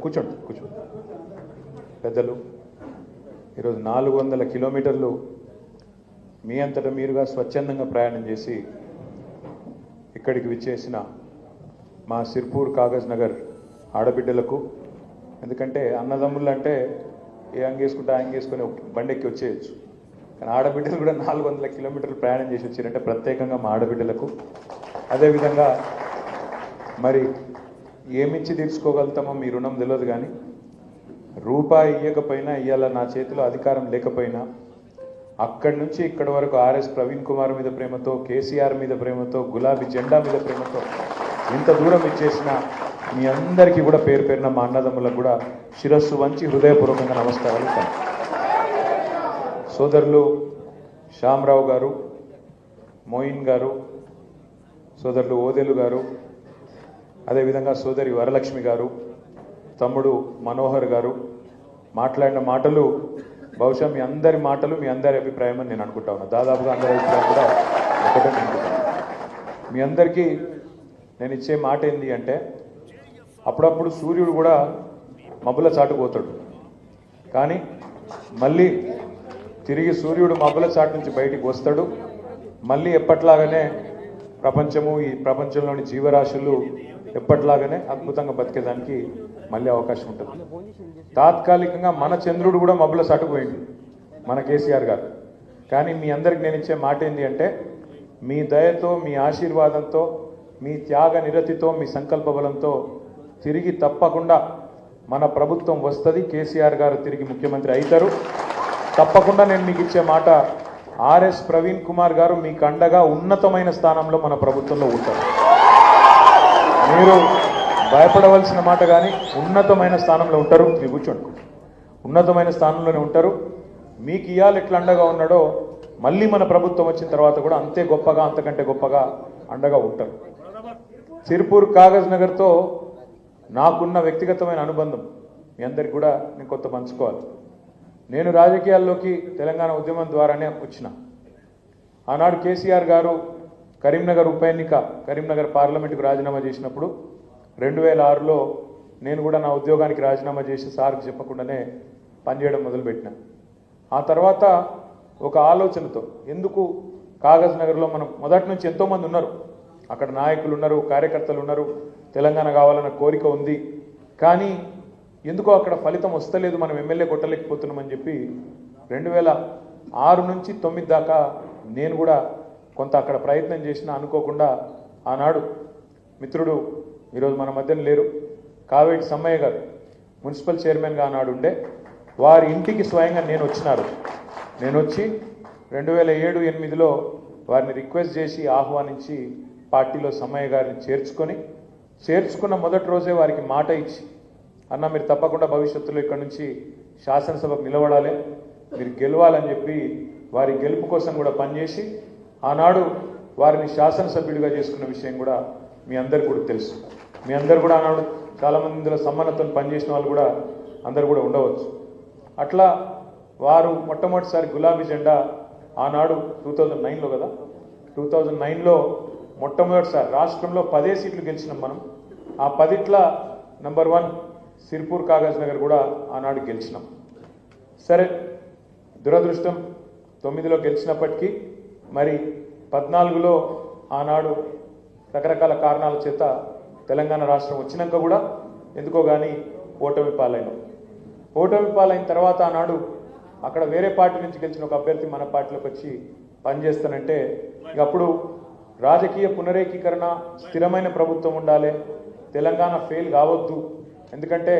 కూర్చోండి పెద్దలు ఈరోజు 400 కిలోమీటర్లు మీ అంతటా మీరుగా స్వచ్ఛందంగా ప్రయాణం చేసి ఇక్కడికి విచ్చేసిన మా సిర్పూర్ కాగజ్ నగర్ ఆడబిడ్డలకు, ఎందుకంటే అన్నదమ్ముళ్ళు అంటే ఏ అంగేసుకుంటే ఆ అంగేసుకొని బండెక్కి వచ్చేయచ్చు, కానీ ఆడబిడ్డలు కూడా 400 కిలోమీటర్లు ప్రయాణం చేసి వచ్చారంటే ప్రత్యేకంగా మా ఆడబిడ్డలకు, అదేవిధంగా మరి ఏమిచ్చి తీర్చుకోగలుగుతామో మీ రుణం తెలియదు, కానీ రూపాయి ఇవ్వకపోయినా ఇవాళ నా చేతిలో అధికారం లేకపోయినా అక్కడి నుంచి ఇక్కడి వరకు ఆర్ఎస్ ప్రవీణ్ కుమార్ మీద ప్రేమతో, కేసీఆర్ మీద ప్రేమతో, గులాబీ జెండా మీద ప్రేమతో ఇంత దూరం ఇచ్చేసిన మీ అందరికీ కూడా పేరు పేరున మా అన్నదమ్ములకు కూడా శిరస్సు వంచి హృదయపూర్వకంగా నమస్కారాలు. సోదరులు శ్యామరావు గారు, మోయిన్ గారు, సోదరులు ఓదెలు గారు, అదేవిధంగా సోదరి వరలక్ష్మి గారు, తమ్ముడు మనోహర్ గారు మాట్లాడిన మాటలు బహుశా మీ అందరి మాటలు మీ అందరి అభిప్రాయం అని నేను అనుకుంటా ఉన్నా. దాదాపుగా అందరి అభిప్రాయం కూడా ఒకటే అనుకుంటాను. మీ అందరికీ నేను ఇచ్చే మాట ఏంటి అంటే, అప్పుడప్పుడు సూర్యుడు కూడా మబ్బుల చాటుకుపోతాడు, కానీ మళ్ళీ తిరిగి సూర్యుడు మబ్బుల చాటు నుంచి బయటికి వస్తాడు. మళ్ళీ ఎప్పట్లాగానే ప్రపంచము, ఈ ప్రపంచంలోని జీవరాశులు ఎప్పట్లాగానే అద్భుతంగా బతికేదానికి మళ్ళీ అవకాశం ఉంటుంది. తాత్కాలికంగా మన చంద్రుడు కూడా మబ్బుల సటుకుపోయింది మన కేసీఆర్ గారు, కానీ మీ అందరికి నేను ఇచ్చే మాట ఏంటి అంటే, మీ దయతో, మీ ఆశీర్వాదంతో, మీ త్యాగ నిరతితో, మీ సంకల్ప బలంతో తిరిగి తప్పకుండా మన ప్రభుత్వం వస్తుంది. కేసీఆర్ గారు తిరిగి ముఖ్యమంత్రి అవుతారు. తప్పకుండా నేను మీకు ఇచ్చే మాట, ఆర్ఎస్ ప్రవీణ్ కుమార్ గారు మీకు అండగా ఉన్నతమైన స్థానంలో మన ప్రభుత్వంలో ఉంటారు. మీరు భయపడవలసిన మాట కానీ ఉన్నతమైన స్థానంలో ఉంటారు. మీరు కూర్చోండి, ఉన్నతమైన స్థానంలోనే ఉంటారు. మీకు ఇవాళ ఎట్లా అండగా ఉన్నాడో మళ్ళీ మన ప్రభుత్వం వచ్చిన తర్వాత కూడా అంతే గొప్పగా, అంతకంటే గొప్పగా అండగా ఉంటారు. సిర్పూర్ కాగజ్ నగర్తో నాకున్న వ్యక్తిగతమైన అనుబంధం మీ అందరికి కూడా నేను కొత్త పంచుకోవాలి. నేను రాజకీయాల్లోకి తెలంగాణ ఉద్యమం ద్వారానే వచ్చిన. ఆనాడు కేసీఆర్ గారు కరీంనగర్ ఉప ఎన్నిక, కరీంనగర్ పార్లమెంటుకు రాజీనామా చేసినప్పుడు 2006లో నేను కూడా నా ఉద్యోగానికి రాజీనామా చేసి సార్కి చెప్పకుండానే పనిచేయడం మొదలుపెట్టినా. ఆ తర్వాత ఒక ఆలోచనతో, ఎందుకు కాగజ్ నగర్లో మనం మొదటి నుంచి ఎంతోమంది ఉన్నారు, అక్కడ నాయకులు ఉన్నారు, కార్యకర్తలు ఉన్నారు, తెలంగాణ కావాలన్న కోరిక ఉంది, కానీ ఎందుకో అక్కడ ఫలితం వస్తలేదు, మనం ఎమ్మెల్యే కొట్టలేకపోతున్నామని చెప్పి 2006 నుంచి 2009 దాకా నేను కూడా కొంత అక్కడ ప్రయత్నం చేసిన. అనుకోకుండా ఆనాడు మిత్రుడు, ఈరోజు మన మధ్యన లేరు, కావేటి సమ్మయ్య గారు మున్సిపల్ చైర్మన్గా ఆనాడు ఉండే, వారి ఇంటికి స్వయంగా నేను వచ్చినారు. నేను వచ్చి 2007-8లో వారిని రిక్వెస్ట్ చేసి ఆహ్వానించి పార్టీలో సమ్మయ్య గారిని చేర్చుకున్న మొదటి రోజే వారికి మాట ఇచ్చి, అన్న మీరు తప్పకుండా భవిష్యత్తులో ఇక్కడ నుంచి శాసనసభకు నిలబడాలి, మీరు గెలవాలని చెప్పి వారి గెలుపు కోసం కూడా పనిచేసి ఆనాడు వారిని శాసనసభ్యుడిగా చేసుకున్న విషయం కూడా మీ అందరికి కూడా తెలుసు. మీ అందరు కూడా ఆనాడు చాలామంది ఇందులో సమ్మన్నతో పనిచేసిన వాళ్ళు కూడా అందరు కూడా ఉండవచ్చు. అట్లా వారు మొట్టమొదటిసారి గులాబీ జెండా ఆనాడు 2009లో కదా, 2009లో మొట్టమొదటిసారి రాష్ట్రంలో 10 సీట్లు గెలిచినాం మనం. ఆ 10ట్లో నంబర్ 1 సిర్పూర్ కాగజ్ నగర్ కూడా ఆనాడు గెలిచినాం. సరే, దురదృష్టం 9లో గెలిచినప్పటికీ మరి 14లో ఆనాడు రకరకాల కారణాల చేత తెలంగాణ రాష్ట్రం వచ్చినాక కూడా ఎందుకో కానీ ఓటమి పాలైన తర్వాత ఆనాడు అక్కడ వేరే పార్టీ నుంచి గెలిచిన ఒక అభ్యర్థి మన పార్టీలోకి వచ్చి పనిచేస్తానంటే, ఇక అప్పుడు రాజకీయ పునరేకీకరణ, స్థిరమైన ప్రభుత్వం ఉండాలి, తెలంగాణ ఫెయిల్ కావద్దు, ఎందుకంటే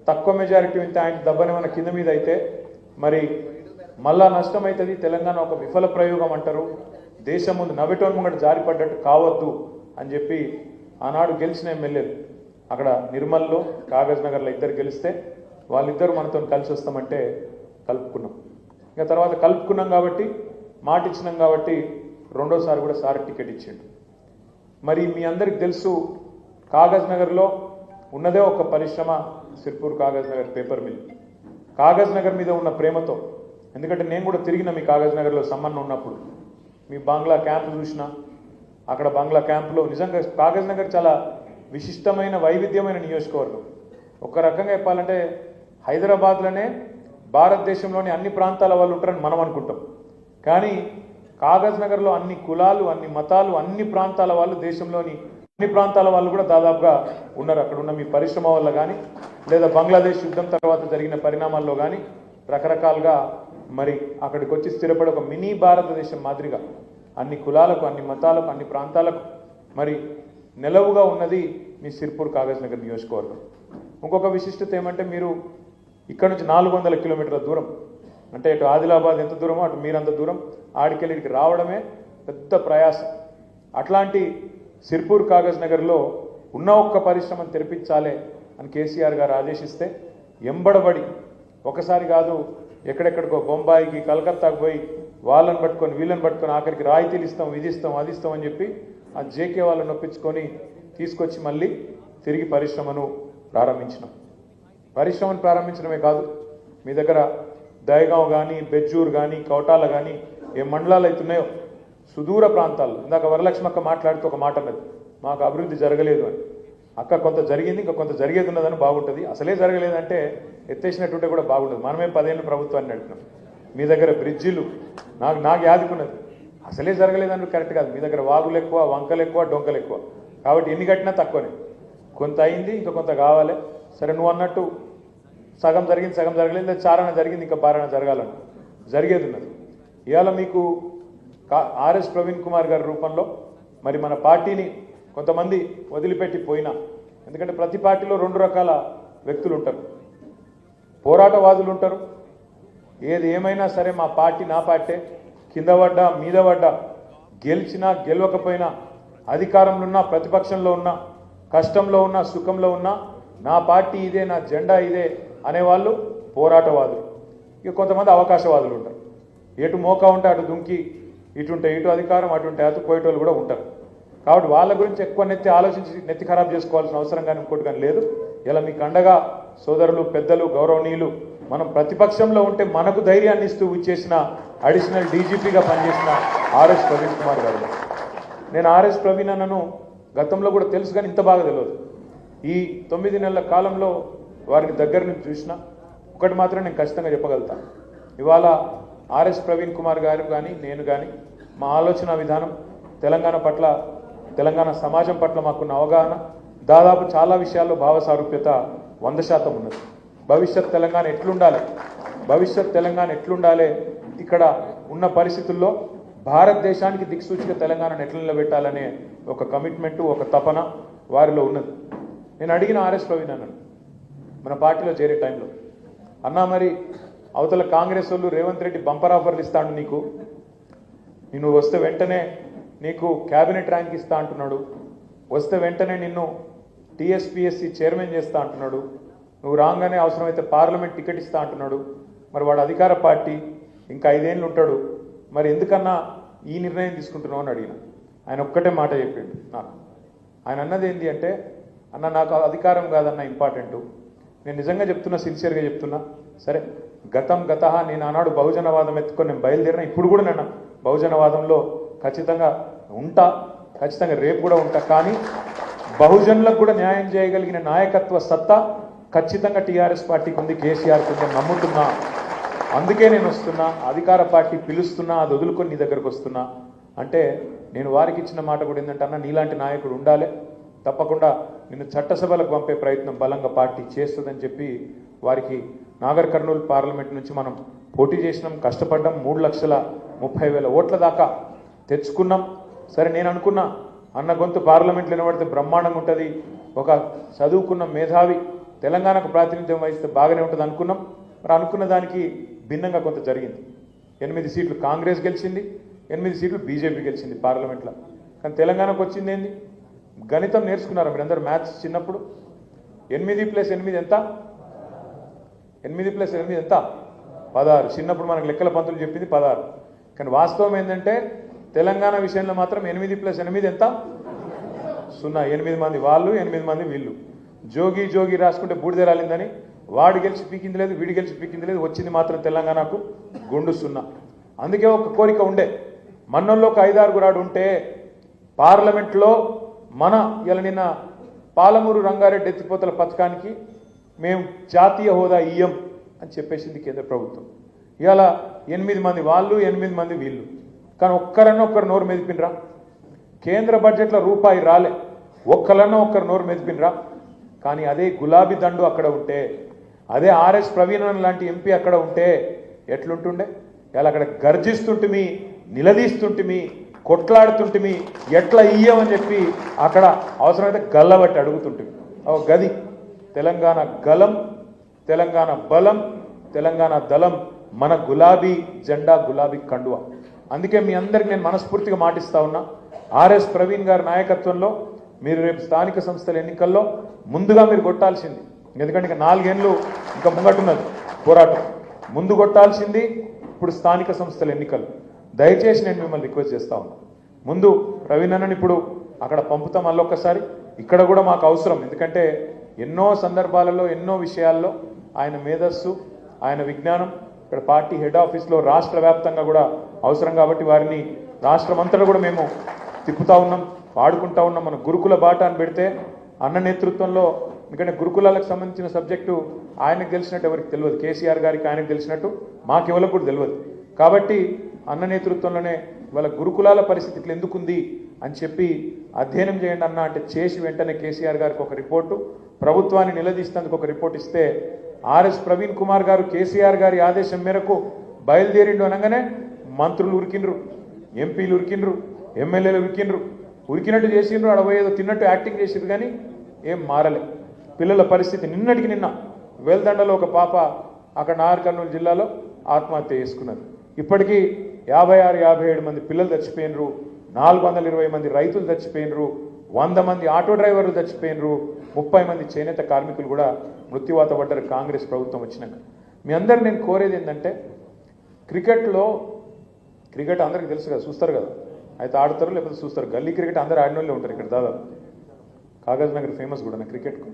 తక్కువ మెజారిటీ ఉంటే ఆయన దెబ్బని మన కింద మీద అయితే మరి మళ్ళా నష్టమవుతుంది, తెలంగాణ ఒక విఫల ప్రయోగం అంటారు, దేశం ముందు నవ్వటం ముంగట జారిపడ్డట్టు కావద్దు అని చెప్పి ఆనాడు గెలిచిన ఎమ్మెల్యేలు అక్కడ నిర్మల్లో, కాగజ్ నగర్లో ఇద్దరు గెలిస్తే వాళ్ళిద్దరు మనతో కలిసి వస్తామంటే కలుపుకున్నాం. ఇంకా తర్వాత కలుపుకున్నాం కాబట్టి, మాట ఇచ్చినాం కాబట్టి రెండోసారి కూడా సార్ టికెట్ ఇచ్చిండు. మరి మీ అందరికి తెలుసు, కాగజ్ నగర్లో ఉన్నదే ఒక పరిశ్రమ, సిర్పూర్ కాగజ్ నగర్ పేపర్ మిల్. కాగజ్ నగర్ మీద ఉన్న ప్రేమతో, ఎందుకంటే నేను కూడా తిరిగిన మీ కాగజ్ నగర్లో సంబంధం ఉన్నప్పుడు మీ బంగ్లా క్యాంపు చూసిన, అక్కడ బంగ్లా క్యాంపులో నిజంగా కాగజ్ నగర్ చాలా విశిష్టమైన వైవిధ్యమైన నియోజకవర్గం. ఒక రకంగా చెప్పాలంటే హైదరాబాద్లోనే భారతదేశంలోని అన్ని ప్రాంతాల వాళ్ళు ఉంటారని మనం అనుకుంటాం. కానీ కాగజ్ నగర్లో అన్ని కులాలు, అన్ని మతాలు, అన్ని ప్రాంతాల వాళ్ళు, దేశంలోని అన్ని ప్రాంతాల వాళ్ళు కూడా దాదాపుగా ఉన్నారు. అక్కడ ఉన్న మీ పరిశ్రమ వల్ల కానీ లేదా బంగ్లాదేశ్ యుద్ధం తర్వాత జరిగిన పరిణామాల్లో కానీ రకరకాలుగా మరి అక్కడికి వచ్చి స్థిరపడి ఒక మినీ భారతదేశం మాదిరిగా అన్ని కులాలకు, అన్ని మతాలకు, అన్ని ప్రాంతాలకు మరి నెలవుగా ఉన్నది మీ సిర్పూర్ కాగజ్ నగర్ నియోజకవర్గం. ఇంకొక విశిష్టత ఏమంటే మీరు ఇక్కడ నుంచి 400 కిలోమీటర్ల దూరం, అంటే ఇటు ఆదిలాబాద్ ఎంత దూరమో అటు మీరంత దూరం, ఆడికెళ్ళికి రావడమే పెద్ద ప్రయాసం. అట్లాంటి సిర్పూర్ కాగజ్ నగర్లో ఉన్న ఒక్క పరిశ్రమను తెరిపించాలి అని కేసీఆర్ గారు ఆదేశిస్తే ఎంబడబడి ఒకసారి కాదు ఎక్కడెక్కడికో బొంబాయికి, కలకత్తాకు పోయి వాళ్ళని పట్టుకొని వీళ్ళని పట్టుకొని ఆఖరికి రాయితీలు ఇస్తాం, ఇది ఇస్తాం, అది ఇస్తాం అని చెప్పి ఆ జేకే వాళ్ళని నొప్పించుకొని తీసుకొచ్చి మళ్ళీ తిరిగి పరిశ్రమను ప్రారంభించినాం. పరిశ్రమను ప్రారంభించడమే కాదు, మీ దగ్గర దయగాం కానీ, బెజ్జూర్ కానీ, కౌటాల కానీ ఏ మండలాలు అవుతున్నాయో సుదూర ప్రాంతాల్లో, ఇందాక వరలక్ష్మక్క మాట్లాడుతూ ఒక మాట అన్నది, మాకు అభివృద్ధి జరగలేదు అని. అక్క కొంత జరిగింది, ఇంకా కొంత జరిగేది ఉన్నదని బాగుంటుంది. అసలే జరగలేదంటే ఎత్తేసినట్టుంటే కూడా బాగుంటుంది. మనమే 10 ఏళ్ళు ప్రభుత్వాన్ని నడిపినాం. మీ దగ్గర బ్రిడ్జిలు నాకు యాదుకున్నది, అసలే జరగలేదని కరెక్ట్ కాదు. మీ దగ్గర వాగులు ఎక్కువ, వంకలు ఎక్కువ, డొంకలు ఎక్కువ, కాబట్టి ఎన్ని కట్టినా తక్కువనే. కొంత అయింది, ఇంకా కొంత కావాలి. సరే నువ్వు అన్నట్టు సగం జరిగింది, సగం జరగలేదు, లేదా చారణ జరిగింది, ఇంకా పారణ జరగాలంట, జరిగేది ఉన్నది. ఇవాళ మీకు ఆర్ఎస్ ప్రవీణ్ కుమార్ గారి రూపంలో మరి మన పార్టీని కొంతమంది వదిలిపెట్టి పోయినా, ఎందుకంటే ప్రతి పార్టీలో 2 రకాల వ్యక్తులు ఉంటారు. పోరాటవాదులు ఉంటారు, ఏది ఏమైనా సరే మా పార్టీ నా పార్టీ, కింద పడ్డా మీద పడ్డా, గెలిచినా గెలవకపోయినా, అధికారంలో ఉన్నా ప్రతిపక్షంలో ఉన్నా, కష్టంలో ఉన్నా సుఖంలో ఉన్నా నా పార్టీ ఇదే, నా జెండా ఇదే అనేవాళ్ళు పోరాటవాదులు. ఇక కొంతమంది అవకాశవాదులు ఉంటారు, ఎటు మోకా ఉంటే అటు దుంకి, ఇటుంటే ఇటు అధికారం, అటుంటే అటు పోయేటోళ్ళు కూడా ఉంటారు. కాబట్టి వాళ్ళ గురించి ఎక్కువ ఆలోచించి నెత్తి ఖరాబ్ చేసుకోవాల్సిన అవసరం కానీ ఇంకోటి కానీ లేదు. ఇలా మీకు అండగా సోదరులు, పెద్దలు, గౌరవనీయులు, మనం ప్రతిపక్షంలో ఉంటే మనకు ధైర్యాన్ని ఇస్తూ ఇచ్చేసిన అడిషనల్ డీజీపీగా పనిచేసిన ఆర్ఎస్ ప్రవీణ్ కుమార్ గారు. నేను ఆర్ఎస్ ప్రవీణ్ అన్నను గతంలో కూడా తెలుసు, కానీ ఇంత బాగా తెలియదు. ఈ 9 నెలల కాలంలో వారిని దగ్గర నుంచి చూసిన ఒకటి మాత్రం నేను ఖచ్చితంగా చెప్పగలుగుతాను. ఇవాళ ఆర్ఎస్ ప్రవీణ్ కుమార్ గారు కానీ నేను కానీ మా ఆలోచన విధానం, తెలంగాణ పట్ల, తెలంగాణ సమాజం పట్ల మాకున్న అవగాహన దాదాపు చాలా విషయాల్లో భావ సారూప్యత 100% ఉన్నది. భవిష్యత్ తెలంగాణ ఎట్లుండాలి, భవిష్యత్ తెలంగాణ ఎట్లుండాలి, ఇక్కడ ఉన్న పరిస్థితుల్లో భారతదేశానికి దిక్సూచిగా తెలంగాణను ఎట్లా నిలబెట్టాలనే ఒక కమిట్మెంటు, ఒక తపన వారిలో ఉన్నది. నేను అడిగిన ఆర్ఎస్ ప్రవీణ్ అన్నాను మన పార్టీలో చేరే టైంలో, అన్నా మరి అవతల కాంగ్రెస్ వాళ్ళు రేవంత్ రెడ్డి బంపర్ ఆఫర్లు ఇస్తాడు నీకు, నేను వస్తే వెంటనే నీకు క్యాబినెట్ ర్యాంక్ ఇస్తా అంటున్నాడు, వస్తే వెంటనే నిన్ను టీఎస్పీఎస్సీ చైర్మన్ చేస్తా అంటున్నాడు, నువ్వు రాగానే అవసరమైతే పార్లమెంట్ టికెట్ ఇస్తా అంటున్నాడు, మరి వాడు అధికార పార్టీ ఇంకా 5 ఏళ్ళు ఉంటాడు, మరి ఎందుకన్నా ఈ నిర్ణయం తీసుకుంటున్నావు అని అడిగిన. ఆయన ఒక్కటే మాట చెప్పిండు నాకు. ఆయన అన్నది ఏంటి అంటే, అన్న నాకు అధికారం కాదన్న ఇంపార్టెంటు, నేను నిజంగా చెప్తున్నా, సిన్సియర్గా చెప్తున్నా. సరే గతం గతహ, నేను ఆనాడు బహుజనవాదం ఎత్తుకొని నేను బయలుదేరిన, ఇప్పుడు కూడా నేను బహుజనవాదంలో ఖచ్చితంగా ఉంటా, ఖచ్చితంగా రేపు కూడా ఉంటా. కానీ బహుజనులకు కూడా న్యాయం చేయగలిగిన నాయకత్వ సత్తా ఖచ్చితంగా టీఆర్ఎస్ పార్టీకి ఉంది, కేసీఆర్కి ఉంది నమ్ముతున్నా. అందుకే నేను వస్తున్నా, అధికార పార్టీ పిలుస్తున్నా, అది వదులుకొని నీ దగ్గరకు వస్తున్నా అంటే నేను వారికి ఇచ్చిన మాట కూడా ఏంటంటే, అన్న నీలాంటి నాయకుడు ఉండాలి, తప్పకుండా నిన్ను చట్టసభలకు పంపే ప్రయత్నం బలంగా పార్టీ చేస్తుందని చెప్పి వారికి నాగర్ కర్నూలు పార్లమెంట్ నుంచి మనం పోటీ చేసినాం, కష్టపడ్డాం, 3,30,000 ఓట్ల దాకా తెచ్చుకున్నాం. సరే నేను అనుకున్నా అన్న గొంతు పార్లమెంట్లో వినబడితే బ్రహ్మాండంగా ఉంటుంది, ఒక చదువుకున్న మేధావి తెలంగాణకు ప్రాతినిధ్యం వహిస్తే బాగానే ఉంటుంది అనుకున్నాం. మరి అనుకున్న దానికి భిన్నంగా కొంత జరిగింది. 8 సీట్లు కాంగ్రెస్ గెలిచింది, 8 సీట్లు బీజేపీ గెలిచింది పార్లమెంట్లో. కానీ తెలంగాణకు వచ్చింది ఏంది, గణితం నేర్చుకున్నారా మీరందరూ మ్యాథ్స్ చిన్నప్పుడు? 8 + 8 ఎంత? 8 + 8 ఎంత? 16. చిన్నప్పుడు మనకు లెక్కల పంతులు చెప్పింది 16. కానీ వాస్తవం ఏంటంటే తెలంగాణ విషయంలో మాత్రం 8 + 8 ఎంత? 0. 8 మంది వాళ్ళు, 8 మంది వీళ్ళు. జోగి జోగి రాసుకుంటే బూడిద రాలిందని వాడు గెలిచి పీకింది లేదు, వీడు గెలిచి పీకింది లేదు, వచ్చింది మాత్రం తెలంగాణకు గుండు 0. అందుకే ఒక కోరిక ఉండే, మన్నల్లో ఒక 5-6 రాడు ఉంటే పార్లమెంట్లో మన ఇలా నిన్న పాలమూరు రంగారెడ్డి ఎత్తిపోతల పథకానికి మేము జాతీయ హోదా ఇయ్యం అని చెప్పేసింది కేంద్ర ప్రభుత్వం. ఇవాళ 8 మంది వాళ్ళు 8 మంది వీళ్ళు, కానీ ఒక్కరు నోరు మెదిపినరా? కేంద్ర బడ్జెట్లో రూపాయి రాలే, ఒక్కరు నోరు మెదిపినరా? కానీ అదే గులాబీ దండు అక్కడ ఉంటే, అదే ఆర్ఎస్ ప్రవీణన్ లాంటి ఎంపీ అక్కడ ఉంటే ఎట్లుంటుండే? ఇలా అక్కడ గర్జిస్తుంటిమి, నిలదీస్తుంటిమి, కొట్లాడుతుంటిమి, ఎట్లా ఇయ్యమని చెప్పి అక్కడ అవసరమైతే గల్లబట్టి అడుగుతుంటిమి. గది తెలంగాణ గలం, తెలంగాణ బలం, తెలంగాణ దళం, మన గులాబీ జెండా, గులాబీ కండువా. అందుకే మీ అందరికి నేను మనస్ఫూర్తిగా మాటిస్తా ఉన్నా, ఆర్ఎస్ ప్రవీణ్ గారి నాయకత్వంలో మీరు రేపు స్థానిక సంస్థల ఎన్నికల్లో ముందుగా మీరు కొట్టాల్సింది, ఎందుకంటే ఇక 4 ఏళ్ళు ఇంకా ముంగట్టున్నది పోరాటం, ముందు కొట్టాల్సింది ఇప్పుడు స్థానిక సంస్థల ఎన్నికలు. దయచేసి నేను మిమ్మల్ని రిక్వెస్ట్ చేస్తా ఉన్నా, ముందు ప్రవీణ్ అన్నని ఇప్పుడు అక్కడ పంపుతాం మళ్ళొక్కసారి. ఇక్కడ కూడా మాకు అవసరం, ఎందుకంటే ఎన్నో సందర్భాలలో ఎన్నో విషయాల్లో ఆయన మేధస్సు, ఆయన విజ్ఞానం ఇక్కడ పార్టీ హెడ్ ఆఫీస్లో రాష్ట్ర వ్యాప్తంగా కూడా అవసరం. కాబట్టి వారిని రాష్ట్రమంతటా కూడా మేము తిప్పుతా ఉన్నాం, వాడుకుంటా ఉన్నాం. మన గురుకుల బాట అని పెడితే అన్న నేతృత్వంలో, ఎందుకంటే గురుకులాలకు సంబంధించిన సబ్జెక్టు ఆయనకు తెలిసినట్టు ఎవరికి తెలియదు, కేసీఆర్ గారికి ఆయనకు తెలిసినట్టు మాకెవరికి కూడా తెలియదు. కాబట్టి అన్న నేతృత్వంలోనే వాళ్ళ గురుకులాల పరిస్థితి ఇట్లా ఎందుకుంది అని చెప్పి అధ్యయనం చేయండి అన్న అంటే చేసి వెంటనే కేసీఆర్ గారికి ఒక రిపోర్టు, ప్రభుత్వాన్ని నిలదీస్తేందుకు ఒక రిపోర్ట్ ఇస్తే ఆర్ఎస్ ప్రవీణ్ కుమార్ గారు కేసీఆర్ గారి ఆదేశం మేరకు బయలుదేరిండు అనగానే మంత్రులు ఉరికిండ్రు, ఎంపీలు ఉరికిండ్రు, ఎమ్మెల్యేలు ఉరికిండ్రు, ఉరికినట్టు చేసిండ్రు, అడబోయేదో తిన్నట్టు యాక్టింగ్ చేసిండ్రు, కానీ ఏం మారలే. పిల్లల పరిస్థితి నిన్నటికి నిన్న వేల్దండలో ఒక పాప అక్కడ నాగర్ కర్నూలు జిల్లాలో ఆత్మహత్య చేసుకున్నారు. ఇప్పటికీ 56-57 మంది పిల్లలు చచ్చిపోయినరు, 420 మంది రైతులు చచ్చిపోయినరు, 100 మంది ఆటో డ్రైవర్లు చచ్చిపోయినరు, 30 మంది చేనేత కార్మికులు కూడా మృత్యువాత పడ్డారు కాంగ్రెస్ ప్రభుత్వం వచ్చినాక. మీ అందరు నేను కోరేది ఏంటంటే, క్రికెట్ అందరికీ తెలుసు కదా, చూస్తారు కదా, అయితే ఆడతారు లేకపోతే చూస్తారు. గల్లీ క్రికెట్ అందరూ ఆడిన వాళ్ళే ఉంటారు ఇక్కడ దాదాపు. కాగజ్ నగర్ ఫేమస్ కూడా నా క్రికెట్కు.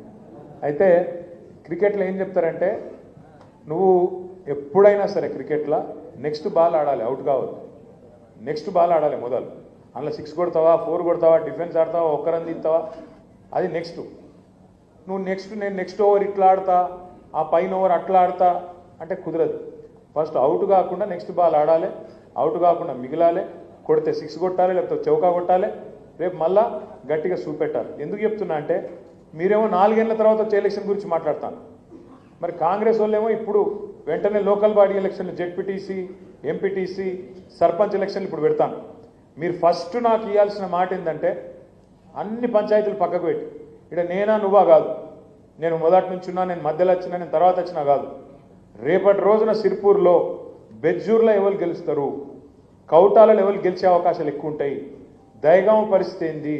అయితే క్రికెట్లో ఏం చెప్తారంటే, నువ్వు ఎప్పుడైనా సరే క్రికెట్లో నెక్స్ట్ బాల్ ఆడాలి, అవుట్ కావద్దు. నెక్స్ట్ బాల్ ఆడాలి మొదలు. అందులో 6 కొడతావా, 4 కొడతావా, డిఫెన్స్ ఆడతావా, ఒక్క రన్ తీస్తావా, అది నెక్స్ట్. నువ్వు నేను నెక్స్ట్ ఓవర్ ఇట్లా ఆడతా, ఆ పైన ఓవర్ అట్లా ఆడతా అంటే కుదరదు. ఫస్ట్ అవుట్ కాకుండా నెక్స్ట్ బాల్ ఆడాలి, అవుట్ కాకుండా మిగిలాలి, కొడితే 6 కొట్టాలి, లేకపోతే చౌకా కొట్టాలి, రేపు మళ్ళా గట్టిగా చూపెట్టాలి. ఎందుకు చెప్తున్నా అంటే, మీరేమో 4 ఏళ్ల తర్వాత వచ్చే ఎలక్షన్ గురించి మాట్లాడతాను, మరి కాంగ్రెస్ వాళ్ళేమో ఇప్పుడు వెంటనే లోకల్ బాడీ ఎలక్షన్లు, జెడ్పీటీసీ, ఎంపీటీసీ, సర్పంచ్ ఎలక్షన్లు ఇప్పుడు పెడతాను. మీరు ఫస్ట్ నాకు ఇవ్వాల్సిన మాట ఏంటంటే, అన్ని పంచాయతీలు పక్కకు పెట్టి, ఇక్కడ నేనా నువ్వా కాదు, నేను మొదటి నుంచి ఉన్నా, నేను మధ్యలో వచ్చినా, నేను తర్వాత వచ్చినా కాదు, రేపటి రోజున సిర్పూర్లో, బెజ్జూర్లో ఎవరు గెలుస్తారు, కౌటాలలో ఎవరు గెలిచే అవకాశాలు ఎక్కువ ఉంటాయి, దయగాం పరిస్థితి ఏంది,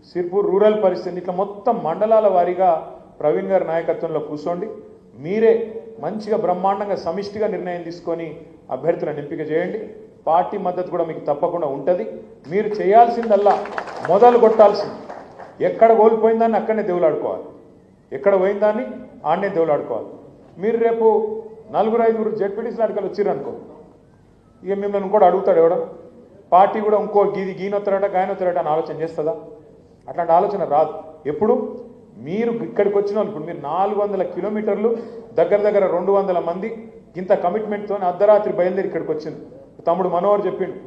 సిర్పూర్ రూరల్ పరిస్థితి, ఇట్లా మొత్తం మండలాల వారీగా ప్రవీణ్ గారి నాయకత్వంలో కూర్చోండి. మీరే మంచిగా బ్రహ్మాండంగా సమిష్టిగా నిర్ణయం తీసుకొని అభ్యర్థులను ఎంపిక చేయండి. పార్టీ మద్దతు కూడా మీకు తప్పకుండా ఉంటుంది. మీరు చేయాల్సిందల్లా మొదలు కొట్టాల్సింది, ఎక్కడ కోల్పోయిందాన్ని అక్కడనే దేవులాడుకోవాలి, ఎక్కడ పోయిందాన్ని ఆడనే దేవులాడుకోవాలి. మీరు రేపు 4-5 జెడ్పీటీసీ నాటకాలు వచ్చిరనుకో, ఇక మిమ్మల్ని ఇంకోటి అడుగుతాడు ఎవడ, పార్టీ కూడా ఇంకో గీనొత్తారట గాయనొత్తారట అని ఆలోచన చేస్తుందా? అట్లాంటి ఆలోచన రాదు. ఎప్పుడు మీరు ఇక్కడికి వచ్చిన వాళ్ళు, ఇప్పుడు మీరు 400 కిలోమీటర్లు, దగ్గర 200 మంది ఇంత కమిట్మెంట్తో అర్ధరాత్రి బయలుదేరి ఇక్కడికి వచ్చింది. తమ్ముడు మనోహర్ చెప్పిండు,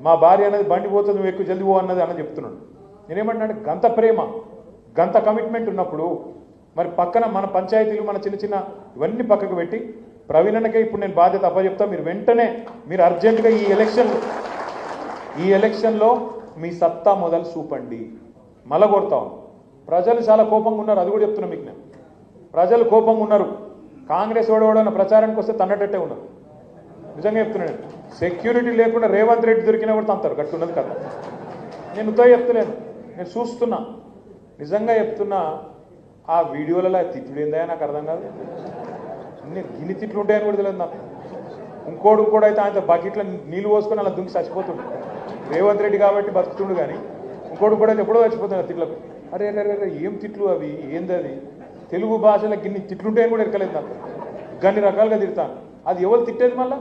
మా భార్య అనేది బండి పోతుంది, నువ్వు ఎక్కువ జల్ది పో అన్నది అన్న చెప్తున్నాడు. నేనేమంటున్నాను, గంత ప్రేమ, గంత కమిట్మెంట్ ఉన్నప్పుడు మరి పక్కన మన పంచాయతీలు, మన చిన్న చిన్న ఇవన్నీ పక్కకు పెట్టి ప్రవీణ్కే ఇప్పుడు నేను బాధ్యత అప్పచెప్తా. మీరు వెంటనే మీరు అర్జెంటుగా ఈ ఎలక్షన్లో మీ సత్తా మొదలు చూపండి. మళ్ళా కొడతాం. ప్రజలు చాలా కోపంగా ఉన్నారు, అది కూడా చెప్తున్నా మీకు నేను. ప్రజలు కోపంగా ఉన్నారు. కాంగ్రెస్ ఓడవడన్న ప్రచారానికి వస్తే తన్నటట్టే ఉన్నారు. నిజంగా చెప్తున్నాను, సెక్యూరిటీ లేకుండా రేవంత్ రెడ్డి దొరికినా కూడా తంతారు, గట్టు ఉన్నది కదా. నేను ఉత్తా చెప్తలేను, నేను చూస్తున్నా, నిజంగా చెప్తున్నా. ఆ వీడియోలలో తిట్లు ఏందా నాకు అర్థం కాదు. ఇన్ని తిట్లు ఉంటాయని కూడా తెలియదు నాకు. ఇంకోడు అయితే ఆయన బకెట్లో నీళ్ళు పోసుకొని అలా దుంకి చచ్చిపోతుండు. రేవంత్ రెడ్డి కాబట్టి బతుకుతుండు, కానీ ఇంకోడు కూడా అయితే ఎప్పుడో చచ్చిపోతున్నాడు తిట్లకు. అరే అరే ఏం తిట్లు అవి, ఏంది అది, తెలుగు భాషలో గిన్ని తిట్లుంటాయని కూడా ఎరకలేదు నాకు. గన్ని రకాలుగా తిడతాను. అది ఎవరు తిట్టేది మళ్ళా?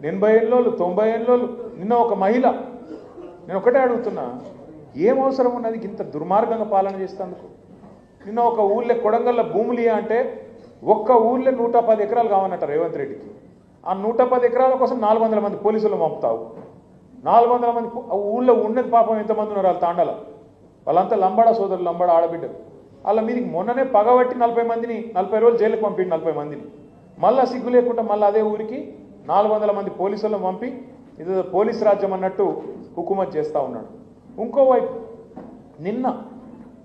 80 ఏళ్ళోళ్ళు, 90 ఏళ్ళోళ్ళు. నిన్న ఒక మహిళ, నేను ఒకటే అడుగుతున్నా, ఏం అవసరం ఉన్నది ఇంత దుర్మార్గంగా పాలన చేస్తేందుకు? నిన్న ఒక ఊళ్ళో కొడంగల్లో భూములు అంటే ఒక్క ఊళ్ళో 110 ఎకరాలు కావన్నట్టు రేవంత్ రెడ్డికి. ఆ 110 ఎకరాల కోసం 400 మంది పోలీసులు పంపుతావు. 400 మంది ఊళ్ళో ఉన్నది పాపం ఎంతమంది ఉన్నారు వాళ్ళ తాండల, వాళ్ళంతా లంబాడా సోదరులు, లంబాడా ఆడబిడ్డలు. వాళ్ళ మీదకి మొన్ననే పగబట్టి 40 మందిని 40 రోజులు జైలుకి పంపిండి 40 మందిని. మళ్ళా సిగ్గు లేకుండా మళ్ళీ అదే ఊరికి 400 మంది పోలీసులను పంపి ఇది పోలీస్ రాజ్యం అన్నట్టు హుకుమత్ చేస్తూ ఉన్నాడు. ఇంకోవైపు నిన్న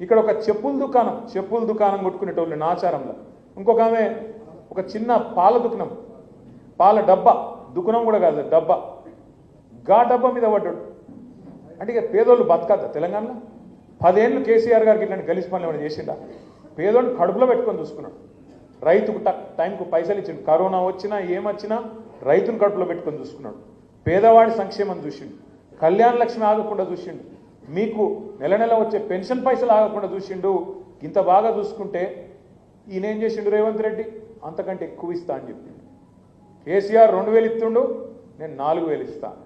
ఇక్కడ ఒక చెప్పుల దుకాణం కొట్టుకునేటోళ్ళు నాచారంలో, ఇంకొక ఆమె ఒక చిన్న పాల దుకాణం, పాల డబ్బా, దుకాణం కూడా కాదు డబ్బా, డబ్బా మీద పడ్డాడు. అంటే ఇక పేదోళ్ళు బతకద్దా తెలంగాణలో? 10 ఏళ్ళు కేసీఆర్ గారికి ఇట్లాంటి గలీజ్ పనులు ఏమైనా చేసిండా? పేదోళ్ళు కడుపులో పెట్టుకొని చూసుకున్నాడు. రైతుకు టైంకు పైసలు ఇచ్చిండు. కరోనా వచ్చినా ఏమొచ్చినా రైతును కడుపులో పెట్టుకొని చూసుకున్నాడు. పేదవాడి సంక్షేమం చూసిండు. కళ్యాణ లక్ష్మి ఆగకుండా చూసిండు. మీకు నెల నెల వచ్చే పెన్షన్ పైసలు ఆగకుండా చూసిండు. ఇంత బాగా చూసుకుంటే ఈయన ఏం చేసిండు రేవంత్ రెడ్డి? అంతకంటే ఎక్కువ ఇస్తా అని చెప్పిండు. కేసీఆర్ 2000 ఇస్తుండు, నేను 4000 ఇస్తాను.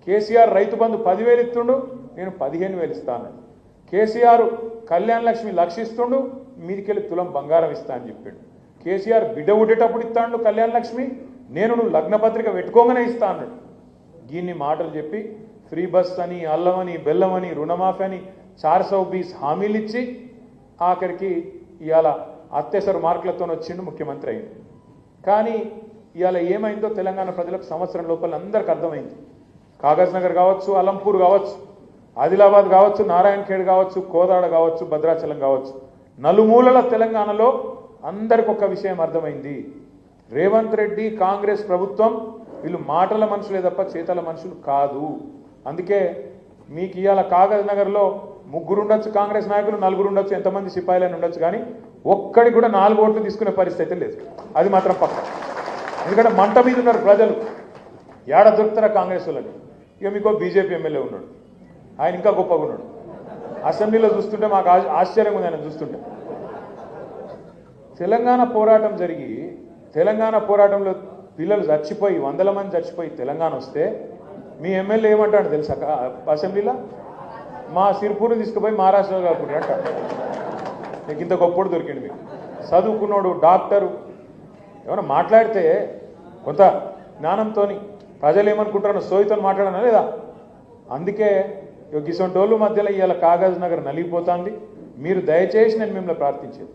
కేసీఆర్ రైతు బంధు 10,000 ఇస్తుండు, నేను 15,000 ఇస్తాను. కేసీఆర్ కళ్యాణ లక్ష్మి 1,00,000 ఇస్తుండు, మీదికెళ్ళి తులం బంగారం ఇస్తా అని చెప్పిండు. కేసీఆర్ బిడ్డ ఉడేటప్పుడు ఇస్తాడు కళ్యాణ లక్ష్మి, నేను నువ్వు లగ్నపత్రిక పెట్టుకోగానే ఇస్తా అన్నాడు. దీన్ని మాటలు చెప్పి ఫ్రీ బస్ అని, అల్లమని, బెల్లమని, రుణమాఫీ అని 420 హామీలు ఇచ్చి ఆఖరికి ఇవాళ అత్యవసర మార్కులతో వచ్చిండు, ముఖ్యమంత్రి అయింది. కానీ ఇవాళ ఏమైందో తెలంగాణ ప్రజలకు సంవత్సరం లోపల అందరికీ అర్థమైంది. కాగజ్ నగర్ కావచ్చు, అలంపూర్ కావచ్చు, ఆదిలాబాద్ కావచ్చు, నారాయణ ఖేడ్ కావచ్చు, కోదాడ కావచ్చు, భద్రాచలం కావచ్చు, నలుమూలల తెలంగాణలో అందరికి ఒక విషయం అర్థమైంది. రేవంత్ రెడ్డి కాంగ్రెస్ ప్రభుత్వం వీళ్ళు మాటల మనుషులే తప్ప చేతల మనుషులు కాదు. అందుకే మీకు ఇవాళ కాగజ్ నగర్లో 3 ఉండొచ్చు కాంగ్రెస్ నాయకులు, 4 ఉండొచ్చు, ఎంతమంది సిపాయిలని ఉండొచ్చు, కానీ ఒక్కడి కూడా 4 ఓట్లు తీసుకునే పరిస్థితి లేదు. అది మాత్రం పక్క. ఎందుకంటే మంట మీద ఉన్నారు ప్రజలు. ఏడ దొరుకుతారా కాంగ్రెస్ వాళ్ళని? ఇక మీకు బీజేపీ ఎమ్మెల్యే ఉన్నాడు, ఆయన ఇంకా గొప్పగా ఉన్నాడు. అసెంబ్లీలో చూస్తుంటే మాకు ఆశ్చర్యంగా ఉంది ఆయన చూస్తుంటే. తెలంగాణ పోరాటం జరిగి తెలంగాణ పోరాటంలో పిల్లలు చచ్చిపోయి 100 మంది చచ్చిపోయి తెలంగాణ వస్తే మీ ఎమ్మెల్యే ఏమంటాడు తెలుసా అసెంబ్లీలో? మా సిర్పూర్ని తీసుకుపోయి మహారాష్ట్రలో కాకుండా అంటాడు. మీకు ఇంత గొప్పడు దొరికింది. మీకు చదువుకున్నాడు, డాక్టరు, ఏమైనా మాట్లాడితే కొంత జ్ఞానంతో ప్రజలు ఏమనుకుంటారో సోయితో మాట్లాడనా లేదా? అందుకే గిసొంటోళ్ళు మధ్యలో ఇవాళ కాగజ్ నగర్ నలిగిపోతుంది. మీరు దయచేసి నేను మిమ్మల్ని ప్రార్థించేది,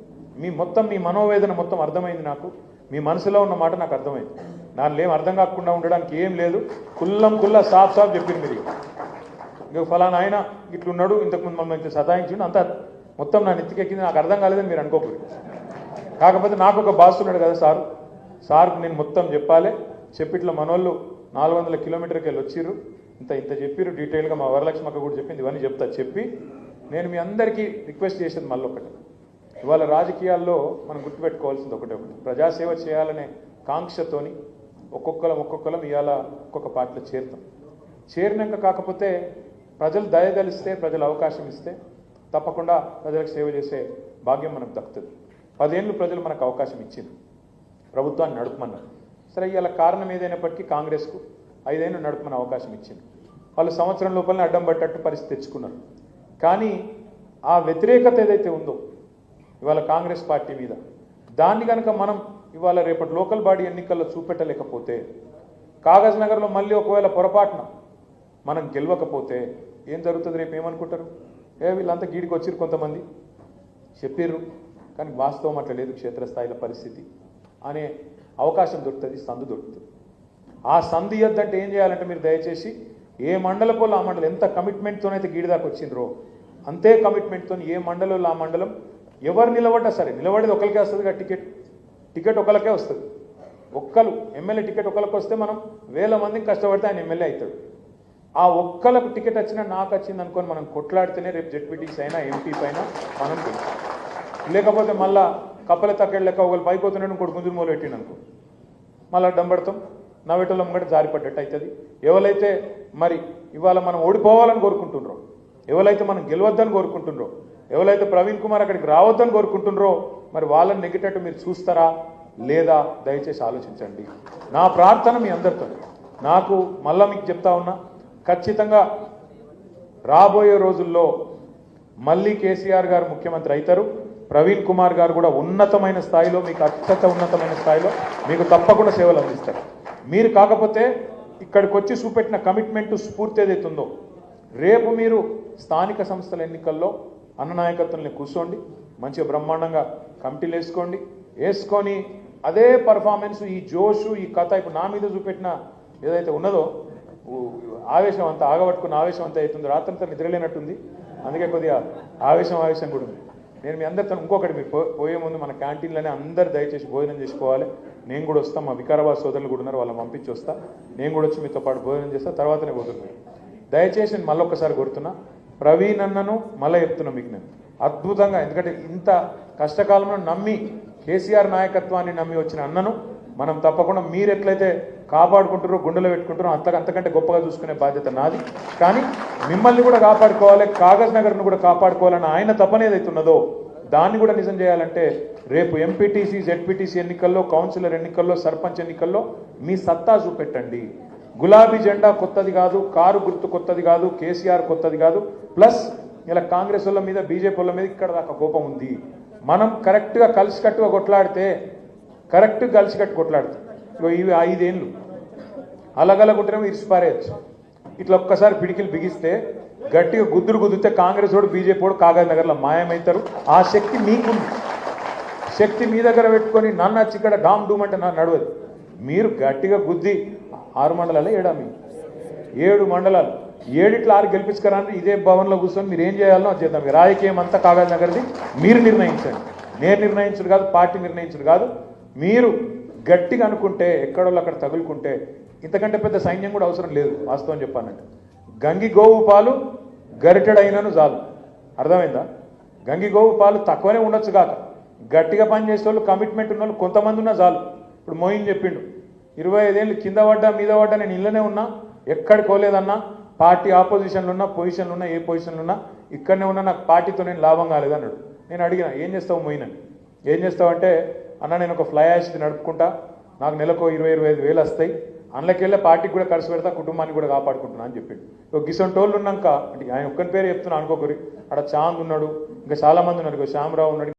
మీ మనోవేదన మొత్తం అర్థమైంది నాకు. మీ మనసులో ఉన్న మాట నాకు అర్థమైంది. దానిలో ఏం అర్థం కాకుండా ఉండడానికి ఏం లేదు. కుల్లా సాఫ్ చెప్పింది మీరు. ఇక ఫలానా ఆయన ఇట్లున్నాడు, ఇంతకుముందు మమ్మల్ని ఇంత సతాయించిండు, అంతా మొత్తం నా నెత్తికెక్కింది, నాకు అర్థం కాలేదని మీరు అనుకోకూడదు. కాకపోతే నాకు ఒక బాస్ ఉన్నాడు కదా సార్కు నేను మొత్తం చెప్పాలి. చెప్పిట్లా మనోళ్ళు 400 కిలోమీటర్కి వెళ్ళి వచ్చిర్రు, ఇంత చెప్పిర్రు డీటెయిల్గా. మా వరలక్ష్మి అక్క కూడా చెప్పింది, ఇవన్నీ చెప్పి నేను మీ అందరికీ రిక్వెస్ట్ చేసేది మళ్ళీ ఒకటి. ఇవాళ రాజకీయాల్లో మనం గుర్తుపెట్టుకోవాల్సింది ఒకటి, ప్రజాసేవ చేయాలనే కాంక్షతోని ఒక్కొక్కలం ఇవాళ ఒక్కొక్క పార్టీలో చేరినాక కాకపోతే ప్రజలు దయదలిస్తే, ప్రజలు అవకాశం ఇస్తే తప్పకుండా ప్రజలకు సేవ చేసే భాగ్యం మనకు దక్కుతుంది. 10 ఏళ్ళు ప్రజలు మనకు అవకాశం ఇచ్చింది, ప్రభుత్వాన్ని నడుపుమన్నారు. సరే, ఇవాళ కారణం ఏదైనప్పటికీ కాంగ్రెస్కు 5 ఏళ్ళు నడుపుమని అవకాశం ఇచ్చింది. వాళ్ళు సంవత్సరం లోపలనే అడ్డం పట్టేట్టు పరిస్థితి తెచ్చుకున్నారు. కానీ ఆ వ్యతిరేకత ఏదైతే ఉందో ఇవాళ కాంగ్రెస్ పార్టీ మీద, దాన్ని కనుక మనం ఇవాళ రేపటి లోకల్ బాడీ ఎన్నికల్లో చూపెట్టలేకపోతే, కాగజ్ నగర్లో మళ్ళీ ఒకవేళ పొరపాటున మనం గెలవకపోతే ఏం జరుగుతుంది? రేపు ఏమనుకుంటారు? వీళ్ళంతా గీడికి వచ్చిరు, కొంతమంది చెప్పిర్రు, కానీ వాస్తవం అట్లా లేదు, క్షేత్రస్థాయిలో పరిస్థితి అనే అవకాశం దొరుకుతుంది, సందు దొరుకుతుంది. ఆ సందు ఇవ్వద్దంటే ఏం చేయాలంటే మీరు దయచేసి ఏ మండలపోలో ఆ మండలం ఎంత కమిట్మెంట్తోనైతే గీడి దాకా వచ్చిండ్రో అంతే కమిట్మెంట్తో ఏ మండలంలో ఆ మండలం ఎవరు నిలబడ్డా సరే, నిలబడేది ఒకరికే వస్తుంది, టికెట్ ఒకరికే వస్తుంది. ఎమ్మెల్యే టికెట్ ఒకరికి వస్తే మనం 1000 మందిని కష్టపడితే ఆయన ఎమ్మెల్యే అవుతాడు. ఆ ఒక్కలకు టికెట్ వచ్చినా నాకు వచ్చింది అనుకొని మనం కొట్లాడితేనే రేపు జెడ్పీటీసీ అయినా ఎంపీ పైన మనం గెలుస్తాం. లేకపోతే మళ్ళా కప్పల తక్కడి లెక్క ఒకళ్ళు పైపోతున్నాడు, ఇంకోటి గుంజులు మూలు పెట్టిండు అనుకో, మళ్ళీ అడ్డం పడతాం, నవ్వేటోళ్ళం కూడా జారిపడ్డట్టు అవుతుంది. ఎవరైతే మరి ఇవాళ మనం ఓడిపోవాలని కోరుకుంటున్నారో, ఎవరైతే మనం గెలవద్దని కోరుకుంటున్నారో, ఎవరైతే ప్రవీణ్ కుమార్ అక్కడికి రావద్దని కోరుకుంటున్నారో, మరి వాళ్ళని నెగ్గేటట్టు మీరు చూస్తారా లేదా? దయచేసి ఆలోచించండి. నా ప్రార్థన మీ అందరితో. నాకు మళ్ళా మీకు చెప్తా ఉన్నా, ఖచ్చితంగా రాబోయే రోజుల్లో మళ్ళీ కేసీఆర్ గారు ముఖ్యమంత్రి అవుతారు. ప్రవీణ్ కుమార్ గారు కూడా ఉన్నతమైన స్థాయిలో, మీకు అత్యంత ఉన్నతమైన స్థాయిలో మీకు తప్పకుండా సేవలు అందిస్తారు. మీరు కాకపోతే ఇక్కడికి వచ్చి చూపెట్టిన కమిట్మెంట్ స్ఫూర్తి ఏదైతే ఉందో, రేపు మీరు స్థానిక సంస్థల ఎన్నికల్లో అన్న నాయకత్వంలో కూర్చోండి, మంచిగా బ్రహ్మాండంగా కమిటీలు వేసుకొని అదే పర్ఫార్మెన్స్, ఈ జోషు, ఈ కథ ఇప్పుడు నా మీద చూపెట్టిన ఏదైతే ఉన్నదో ఆవేశం అంతా ఆగబట్టుకున్న ఆవేశం అంతా అవుతుంది. రాత్రంతా నిద్రలేనట్టుంది, అందుకే కొద్దిగా ఆవేశం కూడా ఉంది. నేను మీ అందరితో ఇంకొకటి, మీరు పోయే ముందు మన క్యాంటీన్లోనే అందరు దయచేసి భోజనం చేసుకోవాలి. నేను కూడా వస్తాను, మా వికారాబాద్ సోదరులు కూడా ఉన్నారు, వాళ్ళని పంపించి వస్తా. నేను కూడా వచ్చి మీతో పాటు భోజనం చేస్తా, తర్వాతనే పోతున్నాను. దయచేసి నేను మళ్ళొక్కసారి కోరుతున్నా, ప్రవీణ్ అన్నను మళ్ళీ చెప్తున్నా మీకు నేను అద్భుతంగా, ఎందుకంటే ఇంత కష్టకాలంలో నమ్మి కేసీఆర్ నాయకత్వాన్ని నమ్మి వచ్చిన అన్నను మనం తప్పకుండా మీరు ఎట్లయితే కాపాడుకుంటారో, గుండెలో పెట్టుకుంటారో అంతకంటే గొప్పగా చూసుకునే బాధ్యత నాది. కానీ మిమ్మల్ని కూడా కాపాడుకోవాలి, కాగజ్ నగర్ను కూడా కాపాడుకోవాలని ఆయన తపన ఏదైతే ఉన్నదో దాన్ని కూడా నిజం చేయాలంటే రేపు ఎంపీటీసీ, జెడ్పీటీసీ ఎన్నికల్లో, కౌన్సిలర్ ఎన్నికల్లో, సర్పంచ్ ఎన్నికల్లో మీ సత్తా చూపెట్టండి. గులాబీ జెండా కొత్తది కాదు, కారు గుర్తు కొత్తది కాదు, కేసీఆర్ కొత్తది కాదు. ప్లస్ ఇలా కాంగ్రెస్ వాళ్ళ మీద, బీజేపీ వాళ్ళ మీద ఇక్కడ దాకా కోపం ఉంది. మనం కరెక్ట్గా కలిసికట్టుగా కొట్లాడితే, ఇవి 5 ఏళ్ళు అలగలగుంటేనేమో ఇరిసిపారేయచ్చు. ఇట్లా ఒక్కసారి పిడికిలు బిగిస్తే, గట్టిగా గుద్దితే కాంగ్రెస్ వాడు, బీజేపీ వాడు కాగజ్ నగర్లో మాయమవుతారు. ఆ శక్తి మీకుంది. శక్తి మీ దగ్గర పెట్టుకొని నన్ను వచ్చి ఇక్కడ డామ్ డూమ్ అంటే నన్ను నడవదు. మీరు గట్టిగా గుద్ది 6 మండలాలు, 7 మండలాలు, 6 గెలిపించుకరాని ఇదే భవన్లో కూర్చొని మీరు ఏం చేయాలనో అది చేద్దాం. రాజకీయం అంతా కాగజ్ నగర్ది, మీరు నిర్ణయించండి. నేను నిర్ణయించడు కాదు, పార్టీ నిర్ణయించడు కాదు. మీరు గట్టిగా అనుకుంటే, ఎక్కడోళ్ళు అక్కడ తగులుకుంటే ఇంతకంటే పెద్ద సైన్యం కూడా అవసరం లేదు. వాస్తవం చెప్పానంటే గంగి గోవు పాలు గరిటెడైనను చాలు. అర్థమైందా? గంగి గోవు పాలు తక్కువనే ఉండొచ్చు కాక, గట్టిగా పనిచేసే వాళ్ళు, కమిట్మెంట్ ఉన్న వాళ్ళు కొంతమంది ఉన్నా చాలు. ఇప్పుడు మోయిన్ చెప్పిండు, 25 ఏళ్ళు కింద పడ్డా మీద పడ్డా నేను ఇళ్ళనే ఉన్నా, ఎక్కడికి పోలేదన్నా, పార్టీ ఆపోజిషన్లో ఉన్నా, పొజిషన్లో ఉన్నా, ఏ పొజిషన్లో ఉన్నా ఇక్కడనే ఉన్నా, నాకు పార్టీతో నేను లాభం కాలేదన్నాడు. నేను అడిగిన, ఏం చేస్తావు మోయిన్ అని? ఏం చేస్తావు అంటే, అన్న నేను ఒక ఫ్లై యాష్ నడుపుకుంటా, నాకు నెలకు 20-25 వేలు వస్తాయి, అందులోకెళ్ళే పార్టీకి కూడా ఖర్చు పెడతా, కుటుంబాన్ని కూడా కాపాడుకుంటున్నా అని చెప్పిండు. ఒక గిసొంటోళ్ళు ఉన్నాక, అంటే ఆయన ఒక్కని పేరు చెప్తున్నా అనుకోకరి, అక్కడ చాంద్ ఉన్నాడు, ఇంకా చాలా మంది ఉన్నారు, శ్యామరావు ఉన్నాడు.